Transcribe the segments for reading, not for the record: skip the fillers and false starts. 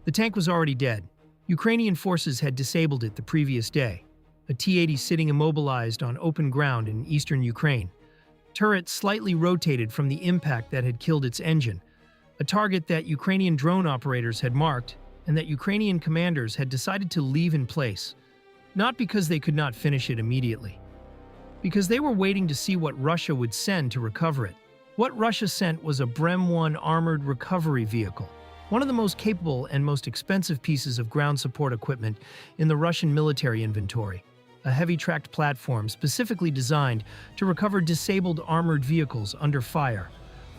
The tank was already dead. Ukrainian forces had disabled it the previous day. A T-80 sitting immobilized on open ground in eastern Ukraine. Turret slightly rotated from the impact that had killed its engine, a target that Ukrainian drone operators had marked and that Ukrainian commanders had decided to leave in place, not because they could not finish it immediately, because they were waiting to see what Russia would send to recover it. What Russia sent was a Brem-1 armored recovery vehicle, one of the most capable and most expensive pieces of ground support equipment in the Russian military inventory. A heavy-tracked platform specifically designed to recover disabled armored vehicles under fire,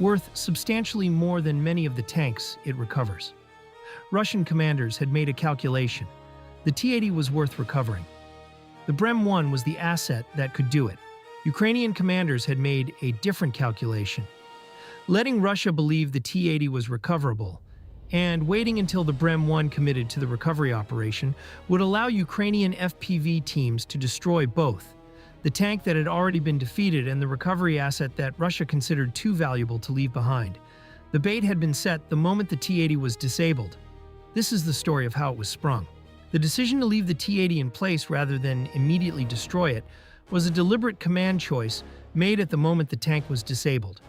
worth substantially more than many of the tanks it recovers. Russian commanders had made a calculation. The T-80 was worth recovering. The Brem-1 was the asset that could do it. Ukrainian commanders had made a different calculation, letting Russia believe the T-80 was recoverable, and waiting until the Brem-1 committed to the recovery operation would allow Ukrainian FPV teams to destroy both, the tank that had already been defeated and the recovery asset that Russia considered too valuable to leave behind. The bait had been set the moment the T-80 was disabled. This is the story of how it was sprung. The decision to leave the T-80 in place rather than immediately destroy it was a deliberate command choice made at the moment the tank was disabled.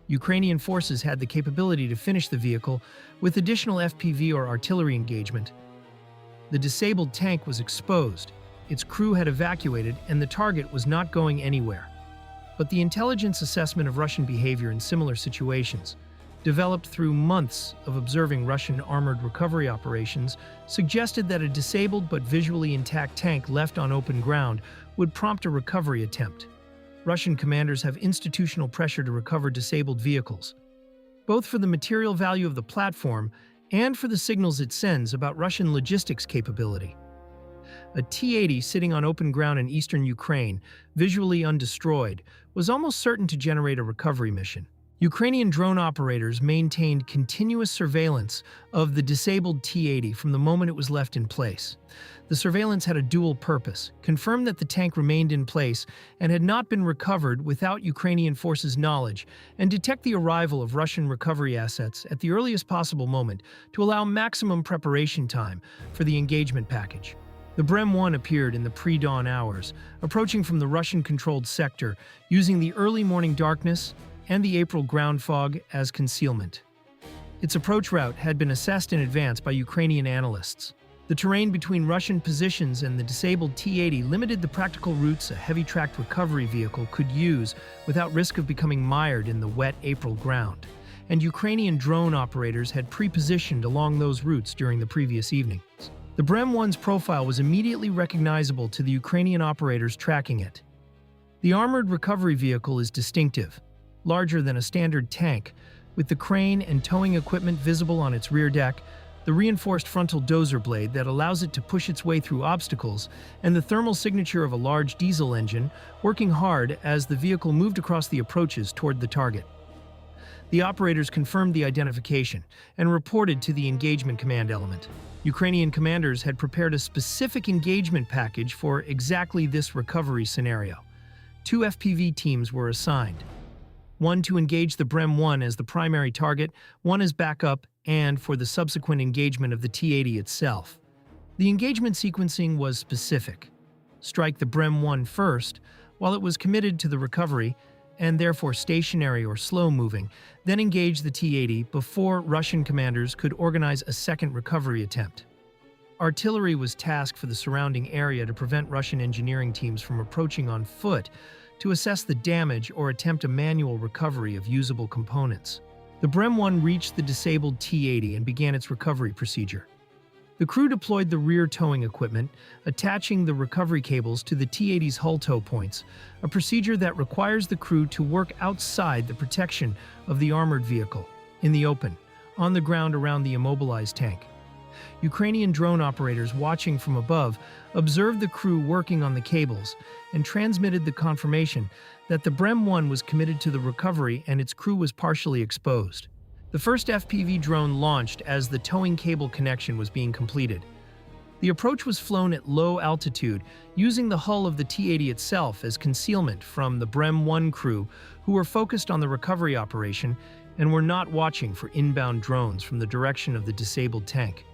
Ukrainian forces had the capability to finish the vehicle with additional FPV or artillery engagement. The disabled tank was exposed, its crew had evacuated, and the target was not going anywhere. But the intelligence assessment of Russian behavior in similar situations, developed through months of observing Russian armored recovery operations, suggested that a disabled but visually intact tank left on open ground would prompt a recovery attempt. Russian commanders have institutional pressure to recover disabled vehicles, both for the material value of the platform and for the signals it sends about Russian logistics capability. A T-80 sitting on open ground in eastern Ukraine, visually undestroyed, was almost certain to generate a recovery mission. Ukrainian drone operators maintained continuous surveillance of the disabled T-80 from the moment it was left in place. The surveillance had a dual purpose: confirm that the tank remained in place and had not been recovered without Ukrainian forces' knowledge, and detect the arrival of Russian recovery assets at the earliest possible moment to allow maximum preparation time for the engagement package. The Brem-1 appeared in the pre-dawn hours, approaching from the Russian-controlled sector, using the early morning darkness and the April ground fog as concealment. Its approach route had been assessed in advance by Ukrainian analysts. The terrain between Russian positions and the disabled T-80 limited the practical routes a heavy-tracked recovery vehicle could use without risk of becoming mired in the wet April ground, and Ukrainian drone operators had pre-positioned along those routes during the previous evenings. The Brem-1's profile was immediately recognizable to the Ukrainian operators tracking it. The armored recovery vehicle is distinctive, larger than a standard tank, with the crane and towing equipment visible on its rear deck, the reinforced frontal dozer blade that allows it to push its way through obstacles, and the thermal signature of a large diesel engine working hard as the vehicle moved across the approaches toward the target. The operators confirmed the identification and reported to the engagement command element. Ukrainian commanders had prepared a specific engagement package for exactly this recovery scenario. 2 FPV teams were assigned. One to engage the Brem-1 as the primary target, one as backup, and for the subsequent engagement of the T-80 itself. The engagement sequencing was specific. Strike the Brem-1 first, while it was committed to the recovery, and therefore stationary or slow-moving, then engage the T-80 before Russian commanders could organize a second recovery attempt. Artillery was tasked for the surrounding area to prevent Russian engineering teams from approaching on foot to assess the damage or attempt a manual recovery of usable components. The Brem-1 reached the disabled T-80 and began its recovery procedure. The crew deployed the rear towing equipment, attaching the recovery cables to the T-80's hull tow points, a procedure that requires the crew to work outside the protection of the armored vehicle, in the open, on the ground around the immobilized tank. Ukrainian drone operators watching from above observed the crew working on the cables and transmitted the confirmation that the Brem-1 was committed to the recovery and its crew was partially exposed. The first FPV drone launched as the towing cable connection was being completed. The approach was flown at low altitude, using the hull of the T-80 itself as concealment from the Brem-1 crew, who were focused on the recovery operation and were not watching for inbound drones from the direction of the disabled tank.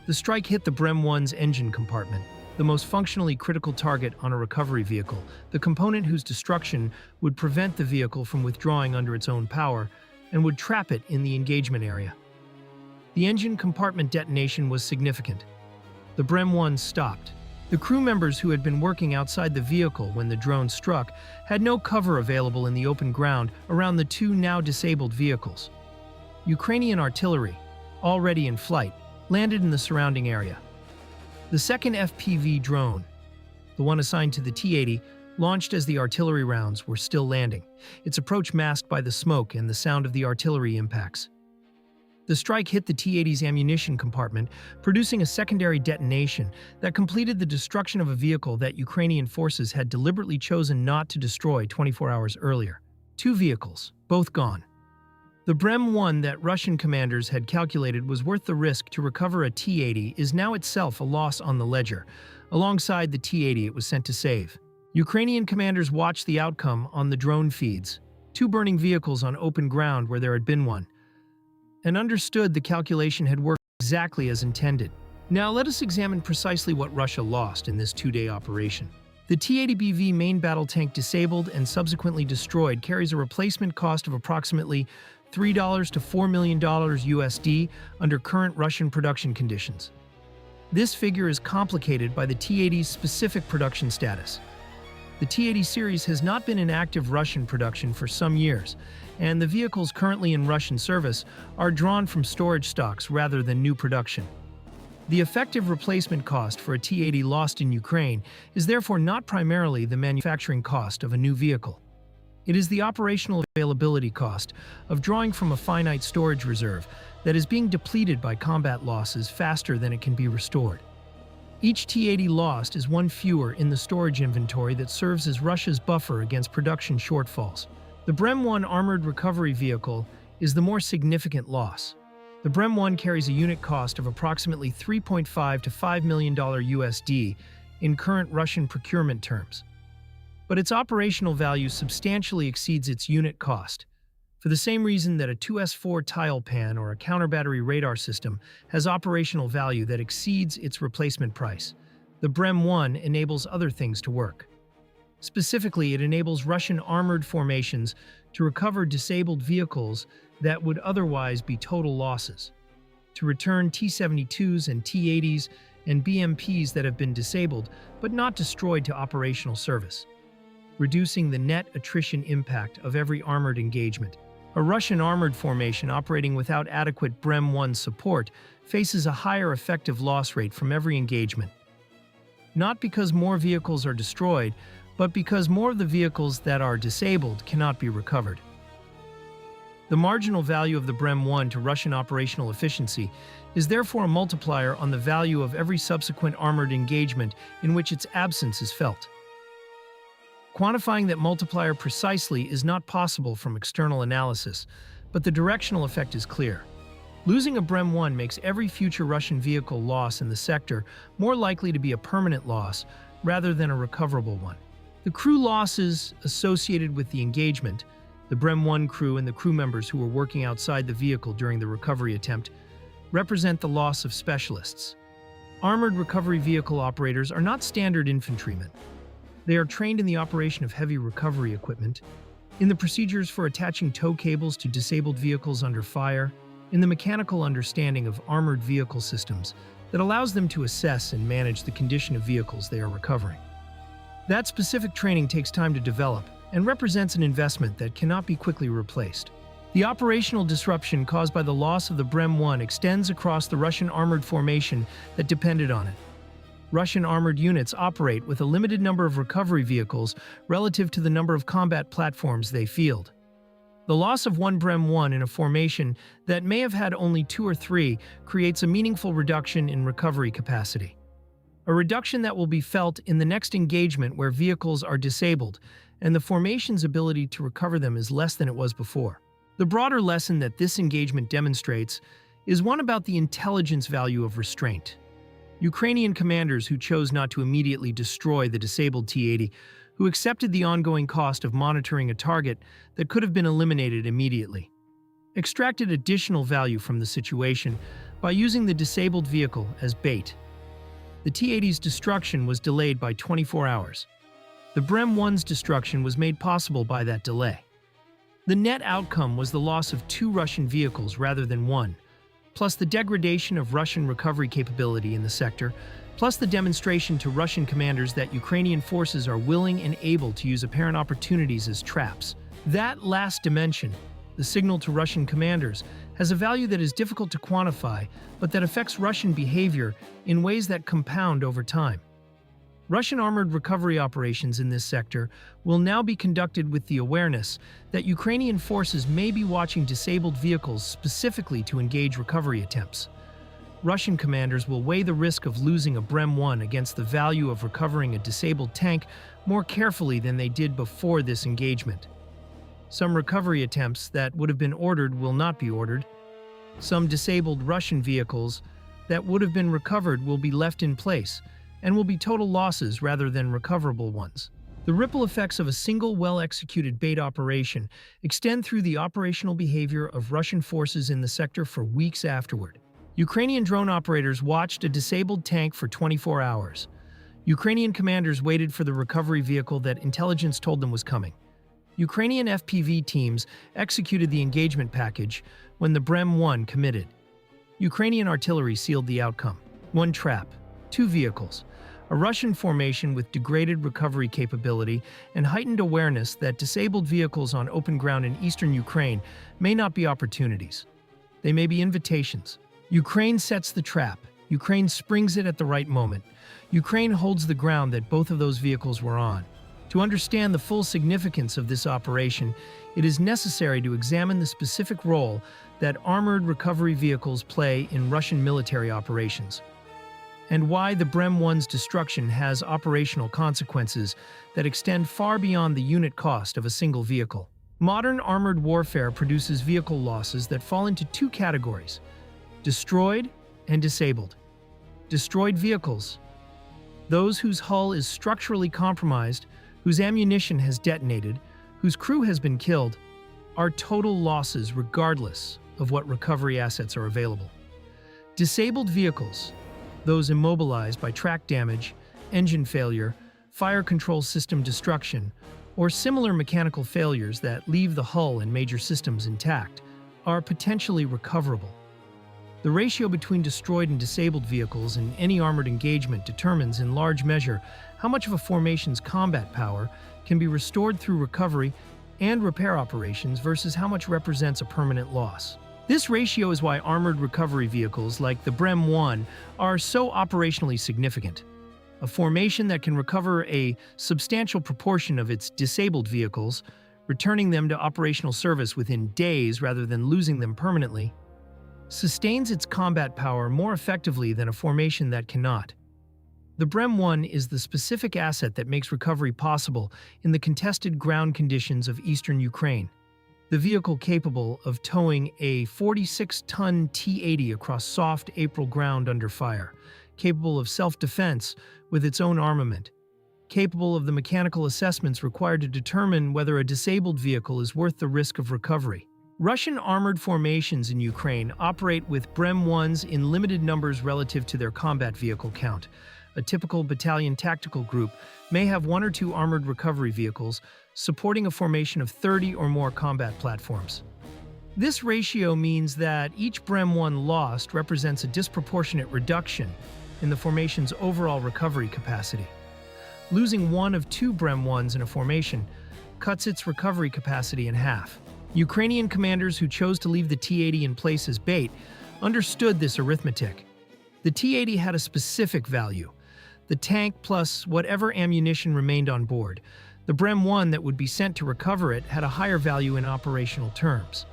The strike hit the Brem-1's engine compartment, the most functionally critical target on a recovery vehicle, the component whose destruction would prevent the vehicle from withdrawing under its own power and would trap it in the engagement area. The engine compartment detonation was significant. The Brem-1 stopped. The crew members who had been working outside the vehicle when the drone struck had no cover available in the open ground around the two now disabled vehicles. Ukrainian artillery, already in flight, landed in the surrounding area. The second FPV drone, the one assigned to the T-80, launched as the artillery rounds were still landing, its approach masked by the smoke and the sound of the artillery impacts. The strike hit the T-80's ammunition compartment, producing a secondary detonation that completed the destruction of a vehicle that Ukrainian forces had deliberately chosen not to destroy 24 hours earlier. 2 vehicles, both gone. The Brem-1 that Russian commanders had calculated was worth the risk to recover a T-80 is now itself a loss on the ledger, alongside the T-80 it was sent to save. Ukrainian commanders watched the outcome on the drone feeds, 2 burning vehicles on open ground where there had been one, and understood the calculation had worked exactly as intended. Now let us examine precisely what Russia lost in this 2-day operation. The T-80BV main battle tank disabled and subsequently destroyed carries a replacement cost of approximately $3 to $4 million USD under current Russian production conditions. This figure is complicated by the T-80's specific production status. The T-80 series has not been in active Russian production for some years, and the vehicles currently in Russian service are drawn from storage stocks rather than new production. The effective replacement cost for a T-80 lost in Ukraine is therefore not primarily the manufacturing cost of a new vehicle. It is the operational availability cost of drawing from a finite storage reserve that is being depleted by combat losses faster than it can be restored. Each T-80 lost is one fewer in the storage inventory that serves as Russia's buffer against production shortfalls. The Brem-1 armored recovery vehicle is the more significant loss. The Brem-1 carries a unit cost of approximately $3.5 to $5 million USD in current Russian procurement terms. But its operational value substantially exceeds its unit cost, for the same reason that a 2S4 tile pan or a counter-battery radar system has operational value that exceeds its replacement price. The Brem-1 enables other things to work. Specifically, it enables Russian armored formations to recover disabled vehicles that would otherwise be total losses, to return T-72s and T-80s and BMPs that have been disabled but not destroyed to operational service, reducing the net attrition impact of every armored engagement. A Russian armored formation operating without adequate Brem-1 support faces a higher effective loss rate from every engagement. Not because more vehicles are destroyed, but because more of the vehicles that are disabled cannot be recovered. The marginal value of the Brem-1 to Russian operational efficiency is therefore a multiplier on the value of every subsequent armored engagement in which its absence is felt. Quantifying that multiplier precisely is not possible from external analysis, but the directional effect is clear. Losing a Brem-1 makes every future Russian vehicle loss in the sector more likely to be a permanent loss rather than a recoverable one. The crew losses associated with the engagement, the Brem-1 crew and the crew members who were working outside the vehicle during the recovery attempt, represent the loss of specialists. Armored recovery vehicle operators are not standard infantrymen. They are trained in the operation of heavy recovery equipment, in the procedures for attaching tow cables to disabled vehicles under fire, in the mechanical understanding of armored vehicle systems that allows them to assess and manage the condition of vehicles they are recovering. That specific training takes time to develop and represents an investment that cannot be quickly replaced. The operational disruption caused by the loss of the Brem-1 extends across the Russian armored formation that depended on it. Russian armored units operate with a limited number of recovery vehicles relative to the number of combat platforms they field. The loss of one Brem-1 in a formation that may have had only 2 or 3 creates a meaningful reduction in recovery capacity. A reduction that will be felt in the next engagement where vehicles are disabled and the formation's ability to recover them is less than it was before. The broader lesson that this engagement demonstrates is one about the intelligence value of restraint. Ukrainian commanders who chose not to immediately destroy the disabled T-80, who accepted the ongoing cost of monitoring a target that could have been eliminated immediately, extracted additional value from the situation by using the disabled vehicle as bait. The T-80's destruction was delayed by 24 hours. The Brem-1's destruction was made possible by that delay. The net outcome was the loss of 2 Russian vehicles rather than 1, plus the degradation of Russian recovery capability in the sector, plus the demonstration to Russian commanders that Ukrainian forces are willing and able to use apparent opportunities as traps. That last dimension, the signal to Russian commanders, has a value that is difficult to quantify, but that affects Russian behavior in ways that compound over time. Russian armored recovery operations in this sector will now be conducted with the awareness that Ukrainian forces may be watching disabled vehicles specifically to engage recovery attempts. Russian commanders will weigh the risk of losing a Brem-1 against the value of recovering a disabled tank more carefully than they did before this engagement. Some recovery attempts that would have been ordered will not be ordered. Some disabled Russian vehicles that would have been recovered will be left in place and will be total losses rather than recoverable ones. The ripple effects of a single well-executed bait operation extend through the operational behavior of Russian forces in the sector for weeks afterward. Ukrainian drone operators watched a disabled tank for 24 hours. Ukrainian commanders waited for the recovery vehicle that intelligence told them was coming. Ukrainian FPV teams executed the engagement package when the Brem-1 committed. Ukrainian artillery sealed the outcome. 1 trap, 2 vehicles, a Russian formation with degraded recovery capability and heightened awareness that disabled vehicles on open ground in eastern Ukraine may not be opportunities. They may be invitations. Ukraine sets the trap. Ukraine springs it at the right moment. Ukraine holds the ground that both of those vehicles were on. To understand the full significance of this operation, it is necessary to examine the specific role that armored recovery vehicles play in Russian military operations, and why the Brem-1's destruction has operational consequences that extend far beyond the unit cost of a single vehicle. Modern armored warfare produces vehicle losses that fall into 2 categories: destroyed and disabled. Destroyed vehicles, those whose hull is structurally compromised, whose ammunition has detonated, whose crew has been killed, are total losses regardless of what recovery assets are available. Disabled vehicles, those immobilized by track damage, engine failure, fire control system destruction, or similar mechanical failures that leave the hull and major systems intact, are potentially recoverable. The ratio between destroyed and disabled vehicles in any armored engagement determines in large measure how much of a formation's combat power can be restored through recovery and repair operations versus how much represents a permanent loss. This ratio is why armored recovery vehicles like the Brem-1 are so operationally significant. A formation that can recover a substantial proportion of its disabled vehicles, returning them to operational service within days rather than losing them permanently, sustains its combat power more effectively than a formation that cannot. The Brem-1 is the specific asset that makes recovery possible in the contested ground conditions of eastern Ukraine. The vehicle capable of towing a 46-ton T-80 across soft April ground under fire, capable of self-defense with its own armament, capable of the mechanical assessments required to determine whether a disabled vehicle is worth the risk of recovery. Russian armored formations in Ukraine operate with Brem-1s in limited numbers relative to their combat vehicle count. A typical battalion tactical group may have 1 or 2 armored recovery vehicles, supporting a formation of 30 or more combat platforms. This ratio means that each Brem-1 lost represents a disproportionate reduction in the formation's overall recovery capacity. Losing 1 of 2 Brem-1s in a formation cuts its recovery capacity in half. Ukrainian commanders who chose to leave the T-80 in place as bait understood this arithmetic. The T-80 had a specific value: the tank plus whatever ammunition remained on board. The Brem-1 that would be sent to recover it had a higher value in operational terms.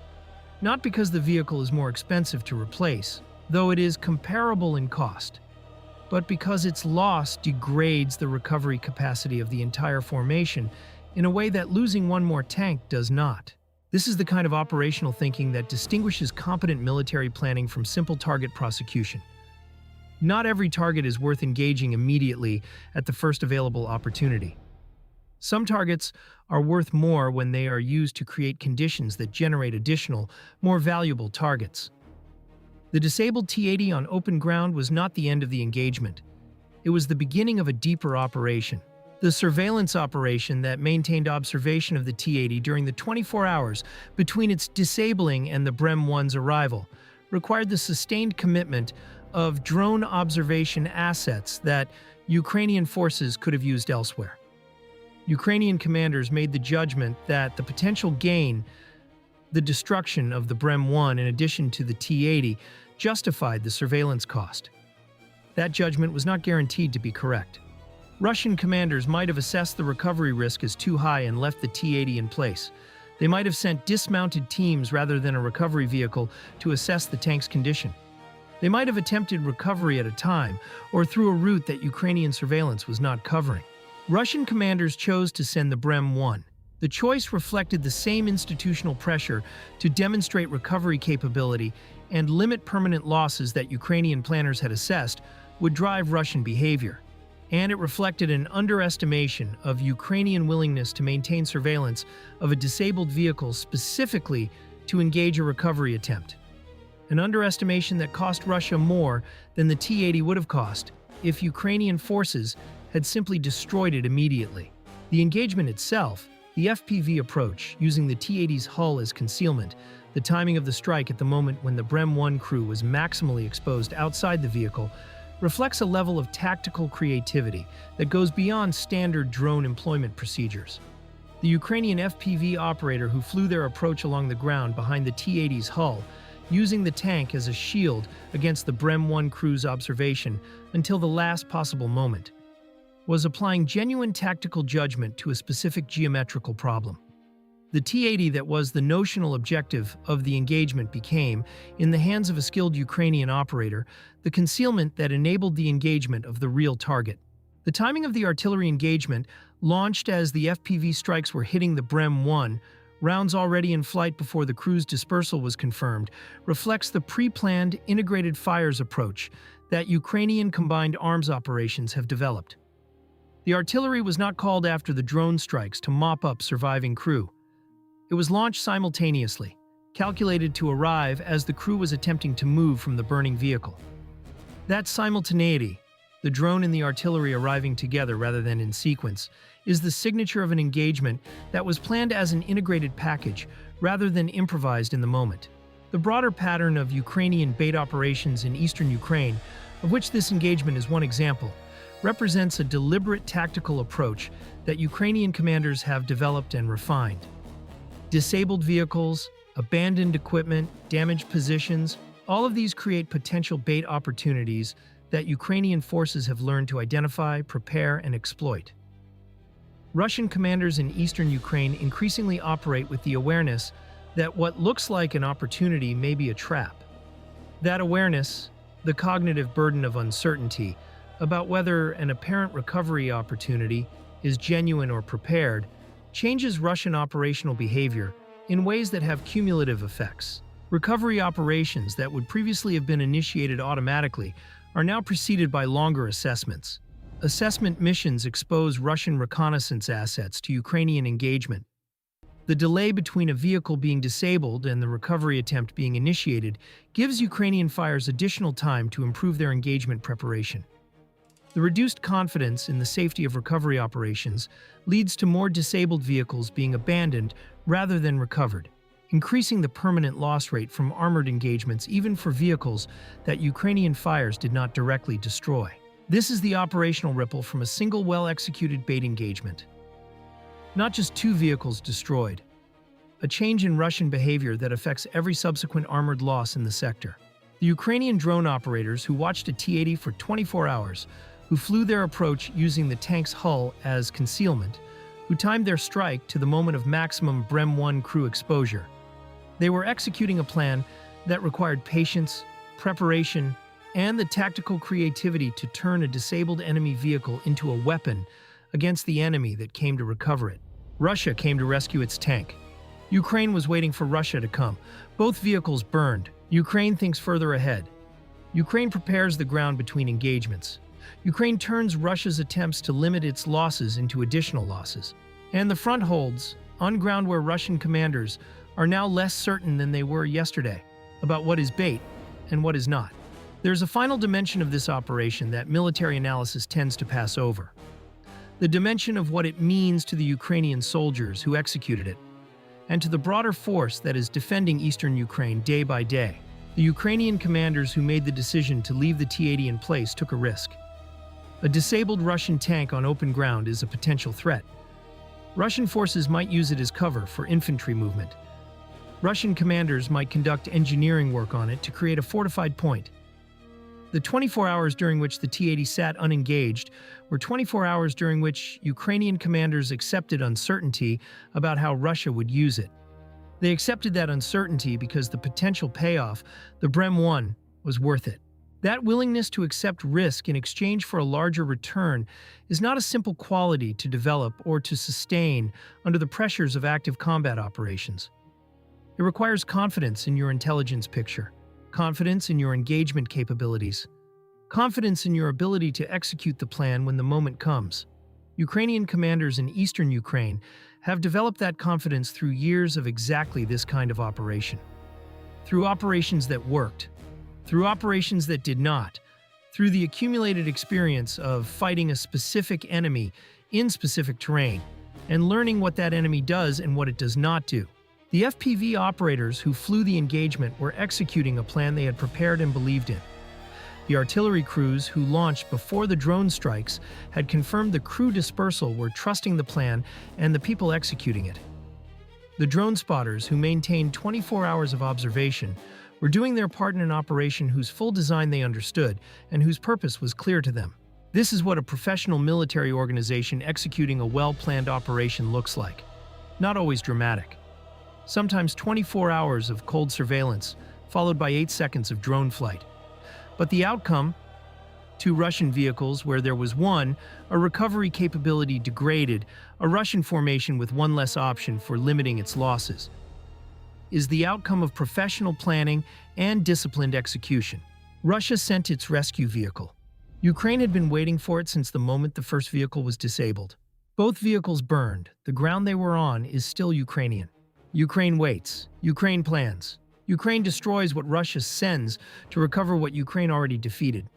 Not because the vehicle is more expensive to replace, though it is comparable in cost, but because its loss degrades the recovery capacity of the entire formation in a way that losing 1 more tank does not. This is the kind of operational thinking that distinguishes competent military planning from simple target prosecution. Not every target is worth engaging immediately at the first available opportunity. Some targets are worth more when they are used to create conditions that generate additional, more valuable targets. The disabled T-80 on open ground was not the end of the engagement. It was the beginning of a deeper operation. The surveillance operation that maintained observation of the T-80 during the 24 hours between its disabling and the Brem-1's arrival required the sustained commitment of drone observation assets that Ukrainian forces could have used elsewhere. Ukrainian commanders made the judgment that the potential gain, the destruction of the Brem-1 in addition to the T-80, justified the surveillance cost. That judgment was not guaranteed to be correct. Russian commanders might have assessed the recovery risk as too high and left the T-80 in place. They might have sent dismounted teams rather than a recovery vehicle to assess the tank's condition. They might have attempted recovery at a time or through a route that Ukrainian surveillance was not covering. Russian commanders chose to send the Brem-1. The choice reflected the same institutional pressure to demonstrate recovery capability and limit permanent losses that Ukrainian planners had assessed would drive Russian behavior. And it reflected an underestimation of Ukrainian willingness to maintain surveillance of a disabled vehicle specifically to engage a recovery attempt. An underestimation that cost Russia more than the T-80 would have cost if Ukrainian forces had simply destroyed it immediately. The engagement itself, the FPV approach, using the T-80's hull as concealment, the timing of the strike at the moment when the Brem-1 crew was maximally exposed outside the vehicle, reflects a level of tactical creativity that goes beyond standard drone employment procedures. The Ukrainian FPV operator who flew their approach along the ground behind the T-80's hull, using the tank as a shield against the Brem-1 crew's observation until the last possible moment, was applying genuine tactical judgment to a specific geometrical problem. The T-80 that was the notional objective of the engagement became, in the hands of a skilled Ukrainian operator, the concealment that enabled the engagement of the real target. The timing of the artillery engagement, launched as the FPV strikes were hitting the Brem-1, rounds already in flight before the crew's dispersal was confirmed, reflects the pre-planned integrated fires approach that Ukrainian combined arms operations have developed. The artillery was not called after the drone strikes to mop up surviving crew. It was launched simultaneously, calculated to arrive as the crew was attempting to move from the burning vehicle. That simultaneity, the drone and the artillery arriving together rather than in sequence, is the signature of an engagement that was planned as an integrated package rather than improvised in the moment. The broader pattern of Ukrainian bait operations in eastern Ukraine, of which this engagement is one example, represents a deliberate tactical approach that Ukrainian commanders have developed and refined. Disabled vehicles, abandoned equipment, damaged positions, all of these create potential bait opportunities that Ukrainian forces have learned to identify, prepare, and exploit. Russian commanders in eastern Ukraine increasingly operate with the awareness that what looks like an opportunity may be a trap. That awareness, the cognitive burden of uncertainty about whether an apparent recovery opportunity is genuine or prepared, changes Russian operational behavior in ways that have cumulative effects. Recovery operations that would previously have been initiated automatically are now preceded by longer assessments. Assessment missions expose Russian reconnaissance assets to Ukrainian engagement. The delay between a vehicle being disabled and the recovery attempt being initiated gives Ukrainian fighters additional time to improve their engagement preparation. The reduced confidence in the safety of recovery operations leads to more disabled vehicles being abandoned rather than recovered, increasing the permanent loss rate from armored engagements even for vehicles that Ukrainian fighters did not directly destroy. This is the operational ripple from a single well-executed bait engagement. Not just two vehicles destroyed, a change in Russian behavior that affects every subsequent armored loss in the sector. The Ukrainian drone operators who watched a T-80 for 24 hours, who flew their approach using the tank's hull as concealment, who timed their strike to the moment of maximum Brem-1 crew exposure. They were executing a plan that required patience, preparation, and the tactical creativity to turn a disabled enemy vehicle into a weapon against the enemy that came to recover it. Russia came to rescue its tank. Ukraine was waiting for Russia to come. Both vehicles burned. Ukraine thinks further ahead. Ukraine prepares the ground between engagements. Ukraine turns Russia's attempts to limit its losses into additional losses. And the front holds, on ground where Russian commanders are now less certain than they were yesterday about what is bait and what is not. There's a final dimension of this operation that military analysis tends to pass over. The dimension of what it means to the Ukrainian soldiers who executed it, and to the broader force that is defending eastern Ukraine day by day. The Ukrainian commanders who made the decision to leave the T-80 in place took a risk. A disabled Russian tank on open ground is a potential threat. Russian forces might use it as cover for infantry movement. Russian commanders might conduct engineering work on it to create a fortified point. The 24 hours during which the T-80 sat unengaged were 24 hours during which Ukrainian commanders accepted uncertainty about how Russia would use it. They accepted that uncertainty because the potential payoff, the Brem 1, was worth it. That willingness to accept risk in exchange for a larger return is not a simple quality to develop or to sustain under the pressures of active combat operations. It requires confidence in your intelligence picture, confidence in your engagement capabilities, confidence in your ability to execute the plan when the moment comes. Ukrainian commanders in eastern Ukraine have developed that confidence through years of exactly this kind of operation. Through operations that worked, through operations that did not, through the accumulated experience of fighting a specific enemy in specific terrain, and learning what that enemy does and what it does not do. The FPV operators who flew the engagement were executing a plan they had prepared and believed in. The artillery crews who launched before the drone strikes had confirmed the crew dispersal were trusting the plan and the people executing it. The drone spotters who maintained 24 hours of observation were doing their part in an operation whose full design they understood and whose purpose was clear to them. This is what a professional military organization executing a well-planned operation looks like. Not always dramatic. Sometimes 24 hours of cold surveillance, followed by 8 seconds of drone flight. But the outcome, 2 Russian vehicles where there was one, a recovery capability degraded, a Russian formation with one less option for limiting its losses, is the outcome of professional planning and disciplined execution. Russia sent its rescue vehicle. Ukraine had been waiting for it since the moment the first vehicle was disabled. Both vehicles burned. The ground they were on is still Ukrainian. Ukraine waits. Ukraine plans. Ukraine destroys what Russia sends to recover what Ukraine already defeated.